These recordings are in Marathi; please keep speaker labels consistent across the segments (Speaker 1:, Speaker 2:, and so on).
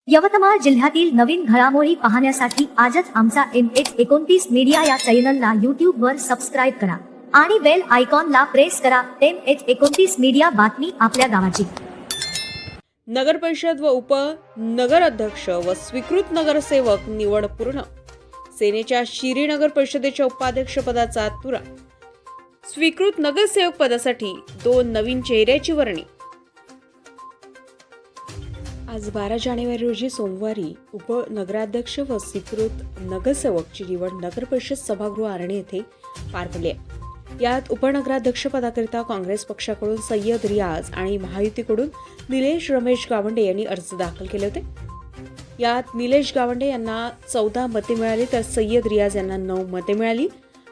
Speaker 1: यवतमाळ जिल्ह्यातील नवीन घडामोडी पाहण्यासाठी आजच आमचा MH29 मीडिया या चॅनलला यूट्यूबवर सबस्क्राईब करा आणि बेल आयकॉनला प्रेस करा. MH29 मीडिया, बातमी आपल्या गावाची.
Speaker 2: नगर परिषद व उप नगराध्यक्ष व स्वीकृत नगरसेवक निवड पूर्ण. सेनेच्या शिरी नगर परिषदेच्या उपाध्यक्ष पदाचा तुरा. स्वीकृत नगरसेवक पदासाठी 2 नवीन चेहऱ्याची वर्णी. आज 12 जानेवारी रोजी सोमवारी उपनगराध्यक्ष व स्वीकृत नगरसेवकची निवड नगर परिषद सभागृह आर्णी येथे पार पडली आहे. यात उपनगराध्यक्ष पदाकरिता काँग्रेस पक्षाकडून सय्यद रियाज आणि महायुतीकडून निलेश रमेश गावंडे यांनी अर्ज दाखल केले होते. यात निलेश गावंडे यांना 14 मते मिळाली तर सय्यद रियाज यांना 9 मते मिळाली.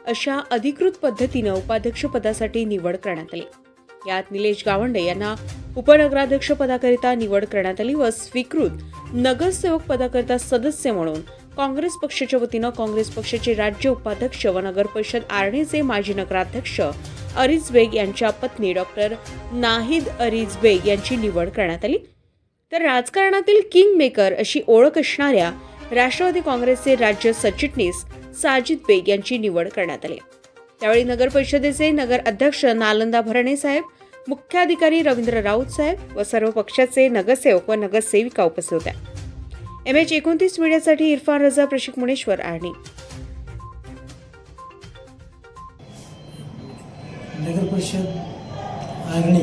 Speaker 2: अशा अधिकृत पद्धतीने उपाध्यक्ष पदासाठी निवड करण्यात आली. यात निलेश गावंडे यांना उपनगराध्यक्ष पदाकरिता निवड करण्यात आली व स्वीकृत नगरसेवक पदाकरिता सदस्य म्हणून काँग्रेस पक्षाच्या वतीनं काँग्रेस पक्षाचे राज्य उपाध्यक्ष व नगर परिषद आर्णीचे माजी नगराध्यक्ष अरीज बेग यांच्या पत्नी डॉक्टर नाहिद अरीज बेग यांची निवड करण्यात आली. तर राजकारणातील किंग मेकर अशी ओळख असणाऱ्या राष्ट्रवादी काँग्रेसचे राज्य सरचिटणीस साजिद बेग यांची निवड करण्यात आली. त्यावेळी नगर परिषदेचे नगर अध्यक्ष नालंदा भरणे साहेब, मुख्याधिकारी रवींद्र राऊत साहेब व सर्व पक्षाचे नगरसेवक व नगरसेविका उपस्थित होत्या. MH29 मीडियासाठी इरफान रजा, प्रशिक मुनेश्वर, आर्णी.
Speaker 3: नगर परिषद आर्णी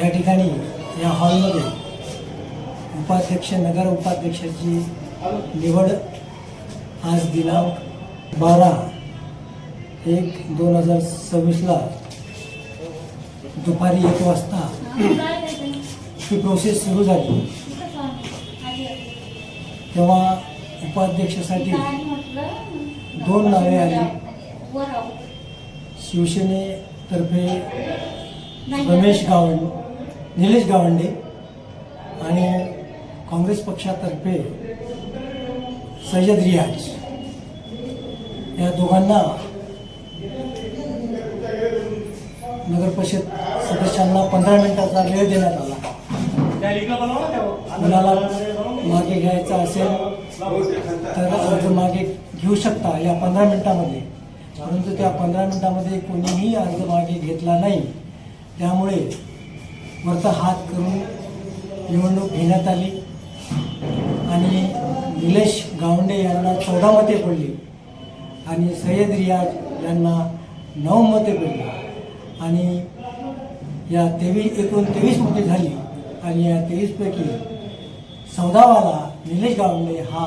Speaker 3: या ठिकाणी या हॉलमध्ये उपाध्यक्ष नगर उपाध्यक्षाची निवड आज दिनांक 12/1/2026 दुपारी 1 वाजता ही प्रोसेस सुरू झाली. तेव्हा उपाध्यक्षासाठी 2 नावे आली. शिवसेनेतर्फे निलेश गावंडे आणि काँग्रेस पक्षातर्फे सय्यद रियाज या दोघांना नगर परिषद सदस्यांना 15 मिनिटाचा वेळ देण्यात आला. कुणाला मागे घ्यायचा असेल तर अर्ज मागे घेऊ शकता या 15 मिनिटामध्ये. परंतु त्या 15 मिनिटामध्ये कोणीही अर्ज मागे घेतला नाही. त्यामुळे वरचा हात करून निवडणूक घेण्यात आली आणि निलेश गावंडे यांना 14 मते पडली आणि सय्यद रियाज यांना 9 मते पडली आणि या एकूण 23 मते झाली आणि या 23 पैकी 14वाला निलेश गावंडे हा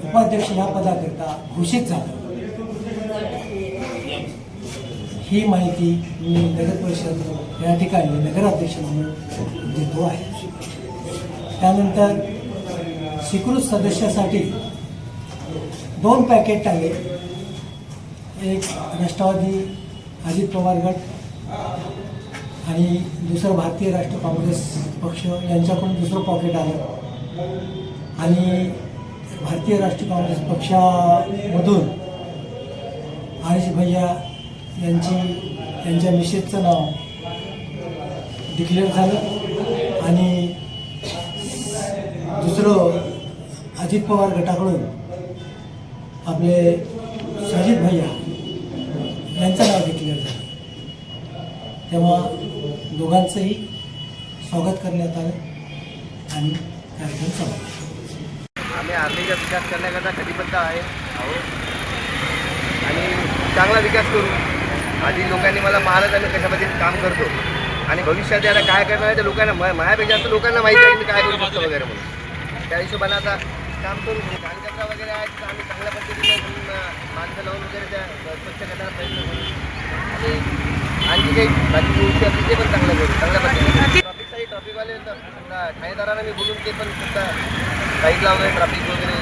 Speaker 3: उपाध्यक्ष या पदाकरिता घोषित झाला. ही माहिती मी नगर परिषद या ठिकाणी नगराध्यक्ष म्हणून देतो आहे. त्यानंतर स्वीकृत सदस्यासाठी 2 पॅकेट आले. एक राष्ट्रवादी अजित पवार गट आणि दुसरं भारतीय राष्ट्रीय काँग्रेस पक्ष यांच्याकडून दुसरं पॉकेट आलं आणि भारतीय राष्ट्रीय काँग्रेस पक्षामधून आरिश भैया यांच्या मिसेसचं नाव डिक्लेअर झालं आणि दुसरं अजित पवार गटाकडून आपले साजिद भैया यांचं नाव डिक्लेअर झालं. तेव्हा दोघांचंही स्वागत करण्यात आलं आणि कार्यक्रम चालू.
Speaker 4: आम्ही आर्णीचा विकास करण्याकरता कटिबद्ध आहे आणि चांगला विकास करू. आधी लोकांनी मला पाहिलं तर मी कशामध्ये काम करतो आणि भविष्यात याला काय करणार आहे ते लोकांना माझ्यापेक्षा जास्त लोकांना माहिती आहे की मी काय करू शकतो वगैरे म्हणून. त्या हिशोबाने आता काम करू. कार्यकर्ता वगैरे आहेत तर आम्ही चांगल्या पद्धतीने माणसं लावून वगैरे त्या स्वच्छ करण्याचा प्रयत्न करू आणि आणखी काही बाकी गोष्टी असतील ते पण चांगलं करू. चांगल्या पद्धतीने ट्रॅफिकवाले ठाणेदारांना मी बोलून ते पण सुद्धा साईडला वगैरे ट्रॅफिक वगैरे